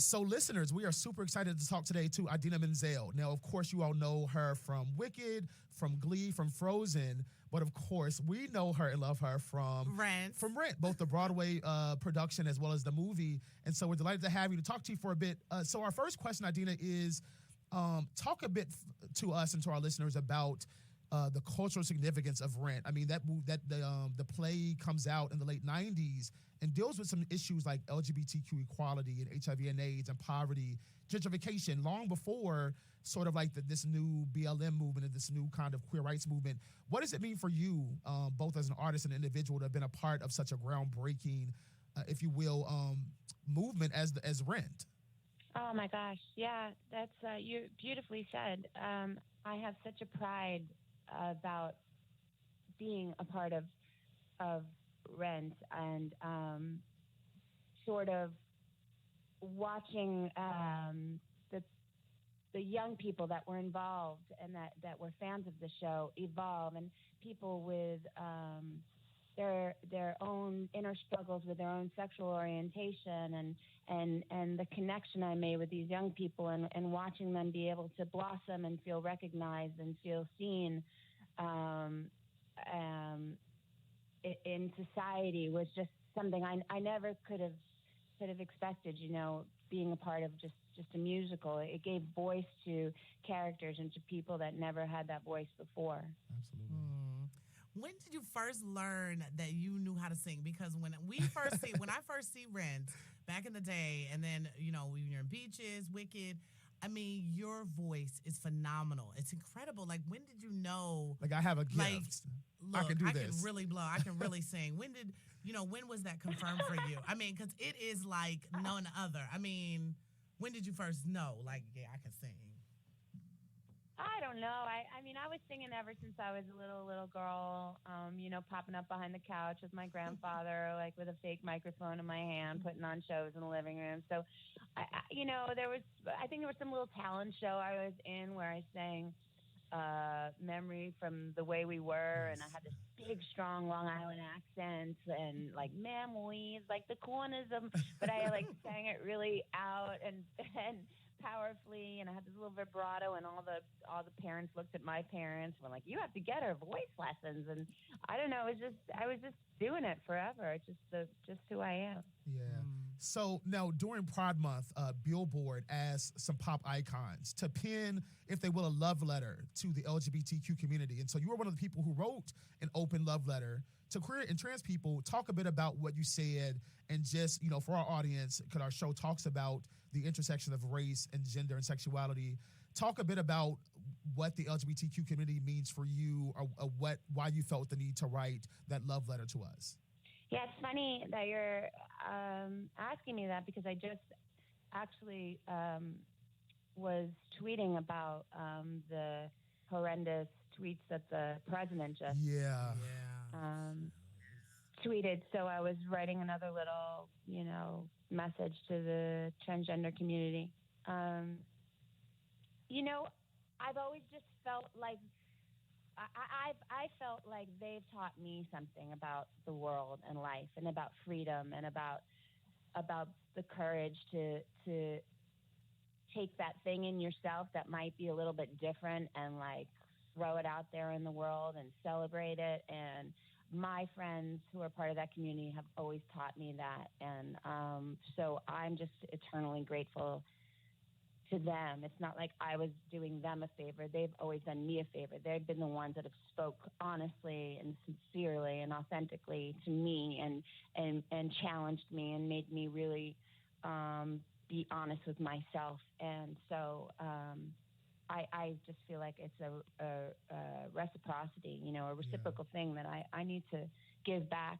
So, listeners, we are super excited to talk today to Idina Menzel. Now, of course, you all know her from Wicked, from Glee, from Frozen, but of course, we know her and love her from Rent. both the Broadway production as well as the movie. And so, we're delighted to have you to talk to you for a bit. So, our first question, Idina, is talk a bit to us and to our listeners about the cultural significance of Rent. I mean, the play comes out in the late 90s and deals with some issues like LGBTQ equality and HIV and AIDS and poverty, gentrification, long before sort of like this new BLM movement and this new kind of queer rights movement. What does it mean for you, both as an artist and an individual, to have been a part of such a groundbreaking, if you will, movement as Rent? Oh my gosh, yeah, that's you beautifully said. I have such a pride about being a part of Rent and sort of watching the young people that were involved and that were fans of the show evolve, and people with their own inner struggles with their own sexual orientation and the connection I made with these young people and watching them be able to blossom and feel recognized and feel seen in society was just something I never could have expected, being a part of just a musical. It gave voice to characters and to people that never had that voice before. Absolutely. When did you first learn that you knew how to sing? Because when I first see Rent back in the day, and then when you're in Beaches, Wicked, I mean, your voice is phenomenal. It's incredible. Like, when did you know? Like, I have a gift. Like, look, I can do this. I can really blow. I can really sing. When was that confirmed for you? I mean, because it is like none other. I mean, when did you first know? Like, yeah, I can sing. I don't know. I mean, I was singing ever since I was a little girl, popping up behind the couch with my grandfather, like with a fake microphone in my hand, putting on shows in the living room. So, I think there was some little talent show I was in where I sang Memory from the Way We Were, and I had this big, strong Long Island accent and like memories, like the corners of, but I like sang it really out and powerfully, and I had this little vibrato, and all the parents looked at my parents and were like, "You have to get her voice lessons." And I don't know, I was just doing it forever. It's just who I am. Yeah. So now during Pride Month, Billboard asked some pop icons to pen, if they will, a love letter to the LGBTQ community. And so you were one of the people who wrote an open love letter to queer and trans people. Talk a bit about what you said, and just, for our audience, because our show talks about the intersection of race and gender and sexuality. Talk a bit about what the LGBTQ community means for you, or why you felt the need to write that love letter to us. Yeah, it's funny that you're asking me that, because I just actually was tweeting about the horrendous tweets that the president just tweeted. So I was writing another little, message to the transgender community. I've always just felt like I felt like they've taught me something about the world and life, and about freedom, and about the courage to take that thing in yourself that might be a little bit different, and like throw it out there in the world and celebrate it. And my friends who are part of that community have always taught me that. And so I'm just eternally grateful to them. It's not like I was doing them a favor. They've always done me a favor. They've been the ones that have spoke honestly and sincerely and authentically to me, and challenged me and made me really be honest with myself. And so I just feel like it's a reciprocity, a reciprocal thing that I need to give back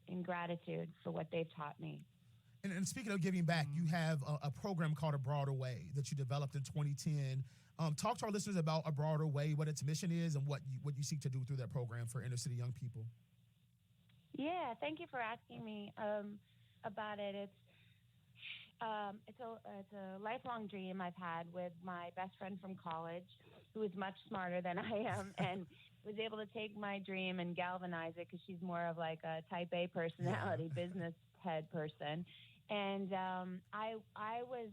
in gratitude for what they've taught me. And speaking of giving back, you have a program called A Broader Way that you developed in 2010. Talk to our listeners about A Broader Way, what its mission is, and what you seek to do through that program for inner city young people. Yeah, thank you for asking me about it. It's a lifelong dream I've had with my best friend from college, who is much smarter than I am, and was able to take my dream and galvanize it, because she's more of like a type A personality, business head person. And I was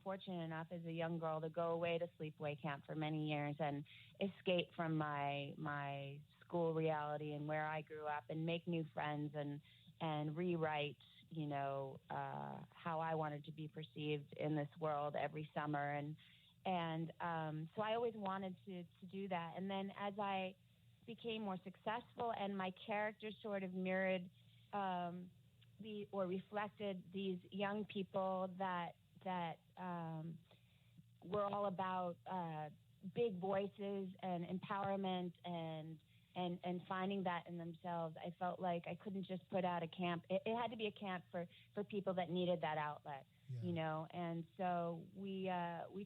fortunate enough as a young girl to go away to Sleepway Camp for many years and escape from my school reality and where I grew up and make new friends and rewrite, how I wanted to be perceived in this world every summer. And so I always wanted to do that. And then as I became more successful and my characters sort of mirrored or reflected these young people that were all about big voices and empowerment and finding that in themselves, I felt like I couldn't just put out a camp. It had to be a camp for people that needed that outlet, And so we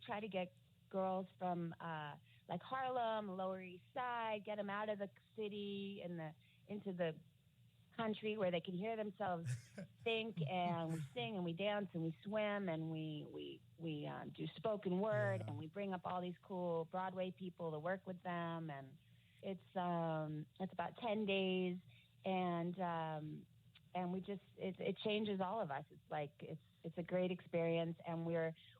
try to get girls from like Harlem, Lower East Side, get them out of the city and into the country where they can hear themselves think, and we sing and we dance and we swim and we do spoken word, and we bring up all these cool Broadway people to work with them, and it's about 10 days, and we just it changes all of us. It's like it's a great experience, and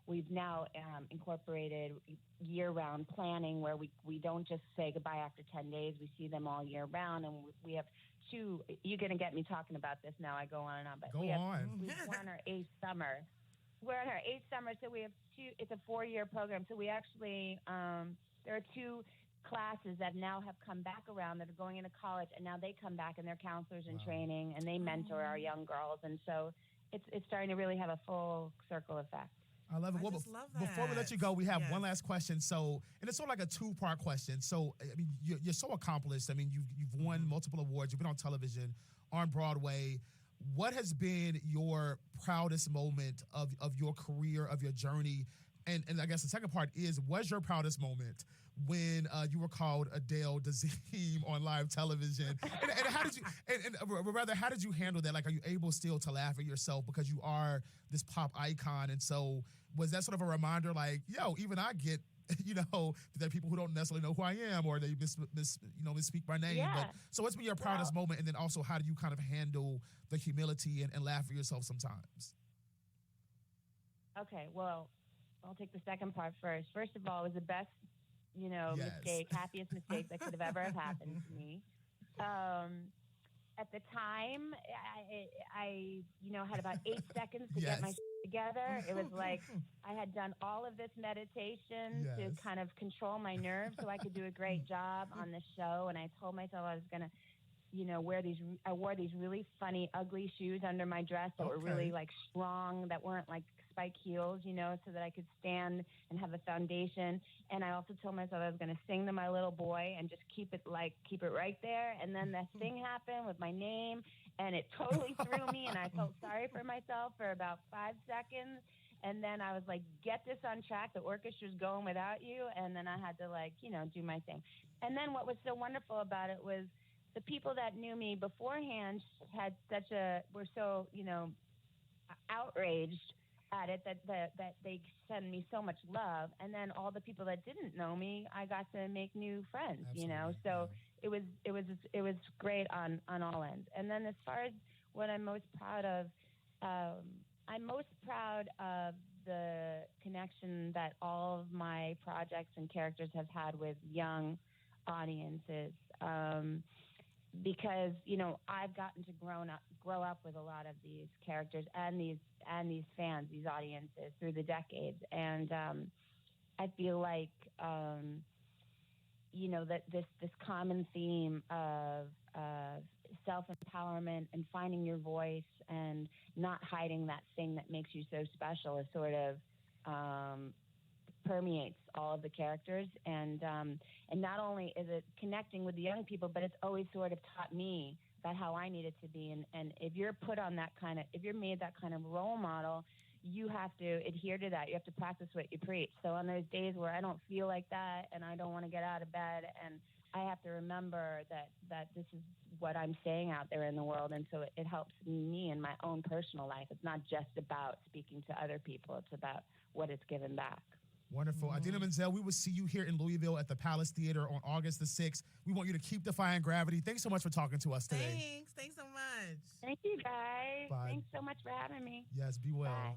we've now incorporated year-round planning where we don't just say goodbye after 10 days. We see them all year round, and we have two. You're going to get me talking about this now. I go on and on, but we're on our 8th summer. We're on our 8th summer, so we have two. It's a 4-year program, so we actually there are 2 classes that now have come back around that are going into college, and now they come back and they're counselors in training, and they mentor our young girls, and so it's starting to really have a full circle effect. I love it. Well, love that. Before we let you go, we have one last question. So, and it's sort of like a 2-part question. So, I mean, you're so accomplished. I mean, you've won multiple awards. You've been on television, on Broadway. What has been your proudest moment of your career, of your journey? And I guess the second part is, was your proudest moment when you were called Adele Dazeem on live television? And how did you, and rather, how did you handle that? Like, are you able still to laugh at yourself because you are this pop icon? And so was that sort of a reminder like, yo, even I get, there are people who don't necessarily know who I am, or they misspeak my name. Yeah. But so what's been your proudest moment? And then also, how do you kind of handle the humility and laugh at yourself sometimes? Okay, well, I'll take the second part first. First of all, it was the best, mistake, happiest mistake that could have ever happened to me. At the time, I had about 8 seconds to get my together. It was like I had done all of this meditation to kind of control my nerves so I could do a great job on the show. And I told myself I was going to, I wore these really funny, ugly shoes under my dress that were really like strong, that weren't like spike heels, so that I could stand and have a foundation. And I also told myself I was going to sing to my little boy and just keep it right there. And then the thing happened with my name, and it totally threw me, and I felt sorry for myself for about 5 seconds. And then I was like, get this on track. The orchestra's going without you. And then I had to do my thing. And then what was so wonderful about it was the people that knew me beforehand were so, outraged at it that they send me so much love. And then all the people that didn't know me, I got to make new friends. Absolutely. So it was great on all ends. And then as far as what I'm most proud of, I'm most proud of the connection that all of my projects and characters have had with young audiences. Because I've gotten to grow up with a lot of these characters and these fans, these audiences through the decades, and I feel like that this common theme of self-empowerment and finding your voice and not hiding that thing that makes you so special is sort of permeates all of the characters, and not only is it connecting with the young people, but it's always sort of taught me about how I needed to be. And if you're put on if you're made that kind of role model, you have to adhere to that. You have to practice what you preach. So on those days where I don't feel like that and I don't want to get out of bed, and I have to remember that this is what I'm saying out there in the world. And so it helps me in my own personal life. It's not just about speaking to other people. It's about what it's given back. Wonderful. Idina Menzel, we will see you here in Louisville at the Palace Theater on August the 6th. We want you to keep defying gravity. Thanks so much for talking to us today. Thanks so much. much. Thank you, guys. Bye. Thanks so much for having me. Yes, be well. Bye.